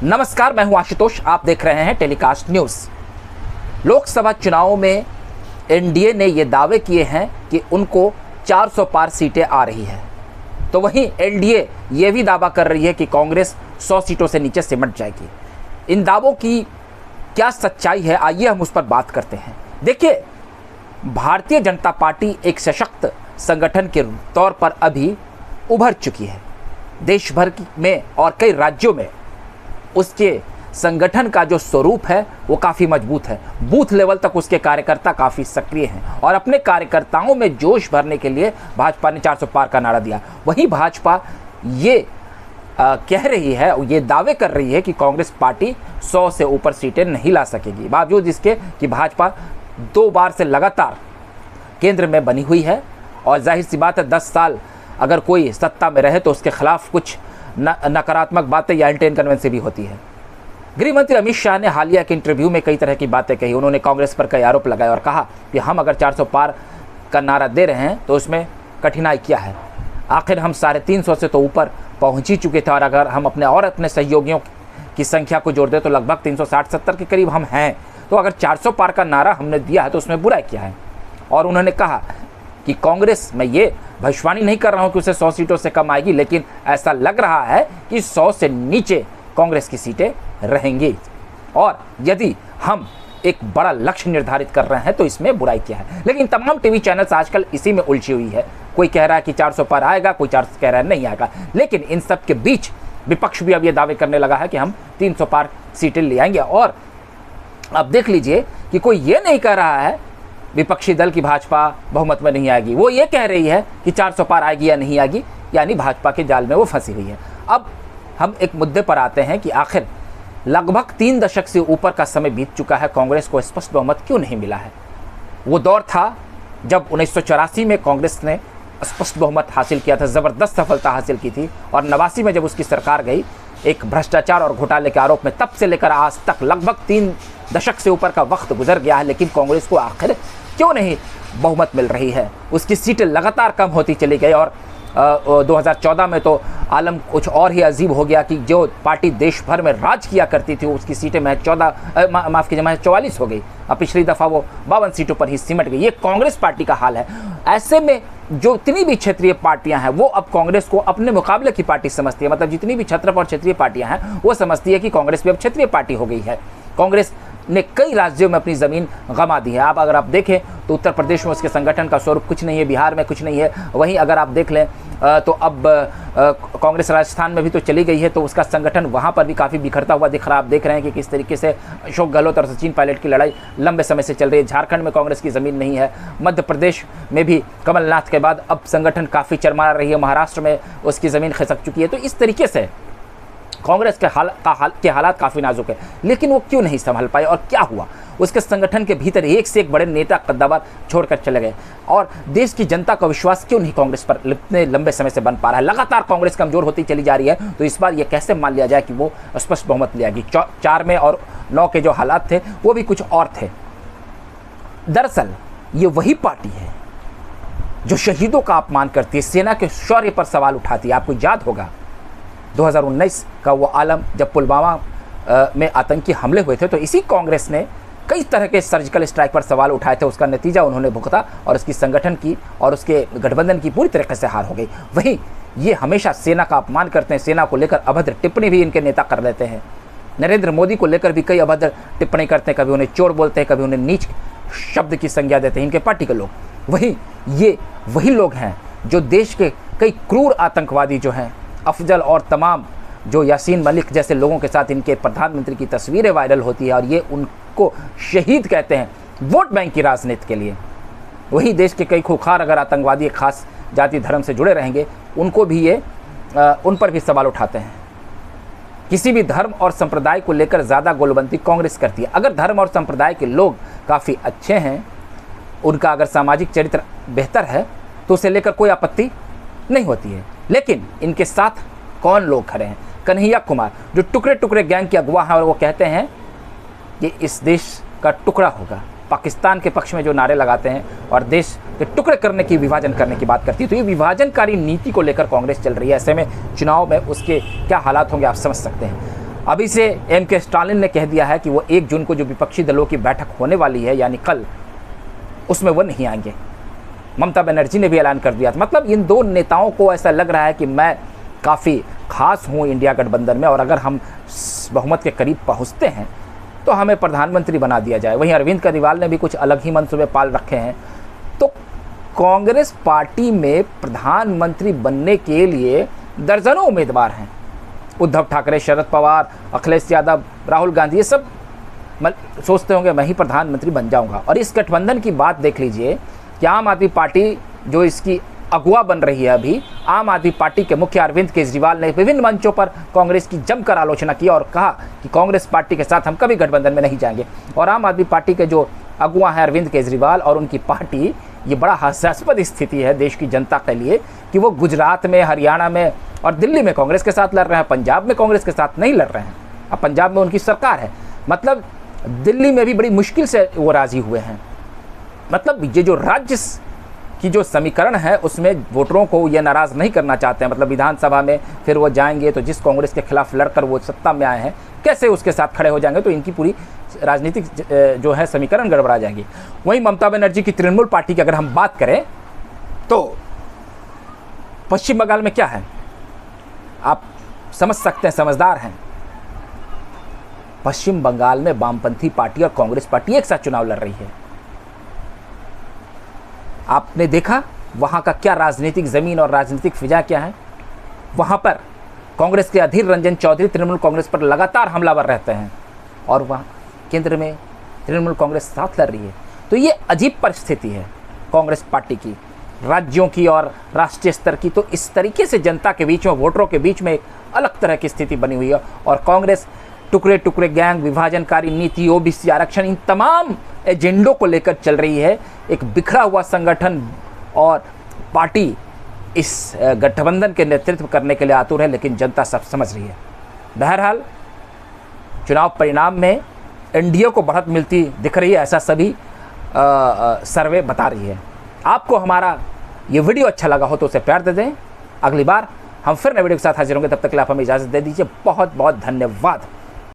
नमस्कार, मैं हूं आशुतोष। आप देख रहे हैं टेलीकास्ट न्यूज़। लोकसभा चुनावों में एनडीए ने ये दावे किए हैं कि उनको 400 पार सीटें आ रही है, तो वहीं एनडीए ये भी दावा कर रही है कि कांग्रेस 100 सीटों से नीचे सिमट जाएगी। इन दावों की क्या सच्चाई है, आइए हम उस पर बात करते हैं। देखिए, भारतीय जनता पार्टी एक सशक्त संगठन के तौर पर अभी उभर चुकी है। देश भर में और कई राज्यों में उसके संगठन का जो स्वरूप है वो काफ़ी मजबूत है। बूथ लेवल तक उसके कार्यकर्ता काफ़ी सक्रिय हैं और अपने कार्यकर्ताओं में जोश भरने के लिए भाजपा ने 400 पार का नारा दिया। वहीं भाजपा ये कह रही है, ये दावे कर रही है कि कांग्रेस पार्टी 100 से ऊपर सीटें नहीं ला सकेगी, बावजूद इसके कि भाजपा 2 बार से लगातार केंद्र में बनी हुई है। और जाहिर सी बात है, 10 साल अगर कोई सत्ता में रहे तो उसके खिलाफ कुछ नकारात्मक बातें या एंटी इनकन्वेंसी भी होती है। गृह मंत्री अमित शाह ने हालिया के इंटरव्यू में कई तरह की बातें कही। उन्होंने कांग्रेस पर कई आरोप लगाए और कहा कि हम अगर 400 पार का नारा दे रहे हैं तो उसमें कठिनाई क्या है, आखिर हम 350 से तो ऊपर पहुंच ही चुके थे और अगर हम अपने सहयोगियों की संख्या को जोड़ दें तो लगभग 360-70 के करीब हम हैं। तो अगर 400 पार का नारा हमने दिया है तो उसमें बुराई क्या है। और उन्होंने कहा कि कांग्रेस, मैं ये भविष्यवाणी नहीं कर रहा हूं कि उसे 100 सीटों से कम आएगी, लेकिन ऐसा लग रहा है कि 100 से नीचे कांग्रेस की सीटें रहेंगी। और यदि हम एक बड़ा लक्ष्य निर्धारित कर रहे हैं तो इसमें बुराई क्या है। लेकिन तमाम टीवी चैनल्स आजकल इसी में उलझी हुई है। कोई कह रहा है कि 400 पार आएगा, कोई 400 कह रहा है नहीं आएगा। लेकिन इन सब के बीच विपक्ष भी अब ये दावे करने लगा है कि हम 300 पार सीटें ले आएंगे। और अब देख लीजिए कि कोई ये नहीं कह रहा है विपक्षी दल की भाजपा बहुमत में नहीं आएगी, वो ये कह रही है कि 400 पार आएगी या नहीं आएगी, यानी भाजपा के जाल में वो फंसी हुई है। अब हम एक मुद्दे पर आते हैं कि आखिर लगभग 3 दशक से ऊपर का समय बीत चुका है, कांग्रेस को स्पष्ट बहुमत क्यों नहीं मिला है। वो दौर था जब 1984 में कांग्रेस ने स्पष्ट बहुमत हासिल किया था, ज़बरदस्त सफलता हासिल की थी। और 89 में जब उसकी सरकार गई, एक भ्रष्टाचार और घोटाले के आरोप में, तब से लेकर आज तक लगभग 3 दशक से ऊपर का वक्त गुजर गया है, लेकिन कांग्रेस को आखिर क्यों नहीं बहुमत मिल रही है। उसकी सीटें लगातार कम होती चली गई और 2014 में तो आलम कुछ और ही अजीब हो गया कि जो पार्टी देश भर में राज किया करती थी उसकी सीटें महज 44 हो गई। अब पिछली दफ़ा वो 52 सीटों पर ही सिमट गई। ये कांग्रेस पार्टी का हाल है। ऐसे में जो जितनी भी क्षेत्रीय पार्टियां हैं वो अब कांग्रेस को अपने मुकाबले की पार्टी समझती है। मतलब जितनी भी छत्रप और क्षेत्रीय पार्टियां हैं वो समझती है कि कांग्रेस भी अब क्षेत्रीय पार्टी हो गई है। कांग्रेस ने कई राज्यों में अपनी ज़मीन गंवा दी है। आप अगर आप देखें तो उत्तर प्रदेश में उसके संगठन का स्वरूप कुछ नहीं है, बिहार में कुछ नहीं है। वहीं अगर आप देख लें तो अब कांग्रेस राजस्थान में भी तो चली गई है, तो उसका संगठन वहाँ पर भी काफ़ी बिखरता हुआ दिख रहा है। आप देख रहे हैं कि किस तरीके से अशोक गहलोत और सचिन पायलट की लड़ाई लंबे समय से चल रही है। झारखंड में कांग्रेस की ज़मीन नहीं है। मध्य प्रदेश में भी कमलनाथ के बाद अब संगठन काफ़ी चरमरा रही है। महाराष्ट्र में उसकी ज़मीन खिसक चुकी है। तो इस तरीके से कांग्रेस के हालात काफ़ी नाजुक है। लेकिन वो क्यों नहीं संभल पाए और क्या हुआ? उसके संगठन के भीतर एक से एक बड़े नेता कद्दावर छोड़कर चले गए और देश की जनता का विश्वास क्यों नहीं कांग्रेस पर इतने लंबे समय से बन पा रहा है। लगातार कांग्रेस कमजोर होती चली जा रही है। तो इस बार ये कैसे मान लिया जाए कि वो स्पष्ट बहुमत ले आएगी। 4 में और 9 के जो हालात थे वो भी कुछ और थे। दरअसल ये वही पार्टी है जो शहीदों का अपमान करती है, सेना के शौर्य पर सवाल उठाती है। आपको याद होगा 2019 का वो आलम जब पुलवामा में आतंकी हमले हुए थे, तो इसी कांग्रेस ने कई तरह के सर्जिकल स्ट्राइक पर सवाल उठाए थे। उसका नतीजा उन्होंने भुगता और उसकी संगठन की और उसके गठबंधन की पूरी तरीके से हार हो गई। वहीं ये हमेशा सेना का अपमान करते हैं। सेना को लेकर अभद्र टिप्पणी भी इनके नेता कर देते हैं। नरेंद्र मोदी को लेकर भी कई अभद्र टिप्पणी करते हैं। कभी उन्हें चोर बोलते हैं, कभी उन्हें नीच शब्द की संज्ञा देते हैं इनके पार्टी के लोग। वही लोग हैं जो देश के कई क्रूर आतंकवादी जो हैं, अफजल और तमाम जो यासीन मलिक जैसे लोगों के साथ इनके प्रधानमंत्री की तस्वीरें वायरल होती है और ये उनको शहीद कहते हैं वोट बैंक की राजनीति के लिए। वही देश के कई खूंखार अगर आतंकवादी खास जाति धर्म से जुड़े रहेंगे, उनको भी ये उन पर भी सवाल उठाते हैं। किसी भी धर्म और संप्रदाय को लेकर ज़्यादा गोलबंदी कांग्रेस करती है। अगर धर्म और संप्रदाय के लोग काफ़ी अच्छे हैं, उनका अगर सामाजिक चरित्र बेहतर है तो उसे लेकर कोई आपत्ति नहीं होती है। लेकिन इनके साथ कौन लोग खड़े हैं? कन्हैया कुमार जो टुकड़े टुकड़े गैंग के अगुवा हैं और वो कहते हैं कि इस देश का टुकड़ा होगा। पाकिस्तान के पक्ष में जो नारे लगाते हैं और देश के टुकड़े करने की, विभाजन करने की बात करती है। तो ये विभाजनकारी नीति को लेकर कांग्रेस चल रही है। ऐसे में चुनाव में उसके क्या हालात होंगे आप समझ सकते हैं। अभी से M.K. स्टालिन ने कह दिया है कि वो 1 जून को जो विपक्षी दलों की बैठक होने वाली है यानी कल, उसमें वो नहीं आएंगे। ममता बनर्जी ने भी ऐलान कर दिया था। मतलब इन 2 नेताओं को ऐसा लग रहा है कि मैं काफ़ी खास हूँ इंडिया गठबंधन में, और अगर हम बहुमत के करीब पहुँचते हैं तो हमें प्रधानमंत्री बना दिया जाए। वहीं अरविंद केजरीवाल ने भी कुछ अलग ही मंसूबे पाल रखे हैं। तो कांग्रेस पार्टी में प्रधानमंत्री बनने के लिए दर्जनों उम्मीदवार हैं। उद्धव ठाकरे, शरद पवार, अखिलेश यादव, राहुल गांधी, ये सब सोचते होंगे मैं ही प्रधानमंत्री बन जाऊंगा। और इस गठबंधन की बात देख लीजिए कि आम आदमी पार्टी जो इसकी अगुवा बन रही है अभी, आम आदमी पार्टी के मुख्य अरविंद केजरीवाल ने विभिन्न मंचों पर कांग्रेस की जमकर आलोचना की और कहा कि कांग्रेस पार्टी के साथ हम कभी गठबंधन में नहीं जाएंगे। और आम आदमी पार्टी के जो अगुवा हैं अरविंद केजरीवाल और उनकी पार्टी, ये बड़ा हास्यास्पद स्थिति है देश की जनता के लिए कि वो गुजरात में, हरियाणा में और दिल्ली में कांग्रेस के साथ लड़ रहे हैं, पंजाब में कांग्रेस के साथ नहीं लड़ रहे हैं। अब पंजाब में उनकी सरकार है, मतलब दिल्ली में भी बड़ी मुश्किल से वो राजी हुए हैं। मतलब ये जो राज्य की जो समीकरण है उसमें वोटरों को ये नाराज़ नहीं करना चाहते हैं। मतलब विधानसभा में फिर वो जाएंगे तो जिस कांग्रेस के खिलाफ लड़कर वो सत्ता में आए हैं, कैसे उसके साथ खड़े हो जाएंगे, तो इनकी पूरी राजनीतिक जो है समीकरण गड़बड़ा जाएंगी। वहीं ममता बनर्जी की तृणमूल पार्टी की अगर हम बात करें तो पश्चिम बंगाल में क्या है आप समझ सकते हैं, समझदार हैं। पश्चिम बंगाल में वामपंथी पार्टी और कांग्रेस पार्टी एक साथ चुनाव लड़ रही है। आपने देखा वहां का क्या राजनीतिक जमीन और राजनीतिक फिजा क्या है। वहां पर कांग्रेस के अधीर रंजन चौधरी तृणमूल कांग्रेस पर लगातार हमलावर रहते हैं और वहां केंद्र में तृणमूल कांग्रेस साथ लड़ रही है। तो ये अजीब परिस्थिति है कांग्रेस पार्टी की, राज्यों की और राष्ट्रीय स्तर की। तो इस तरीके से जनता के बीच में, वोटरों के बीच में एक अलग तरह की स्थिति बनी हुई है। और कांग्रेस टुकड़े टुकड़े गैंग, विभाजनकारी नीति, ओबीसी आरक्षण, इन तमाम एजेंडों को लेकर चल रही है। एक बिखरा हुआ संगठन और पार्टी इस गठबंधन के नेतृत्व करने के लिए आतुर है, लेकिन जनता सब समझ रही है। बहरहाल चुनाव परिणाम में एनडीए को बढ़त मिलती दिख रही है, ऐसा सभी सर्वे बता रही है। आपको हमारा ये वीडियो अच्छा लगा हो तो उसे प्यार दे दें। अगली बार हम फिर नए वीडियो के साथ हाजिर होंगे, तब तक के लिए आप हमें इजाज़त दे दीजिए। बहुत बहुत धन्यवाद।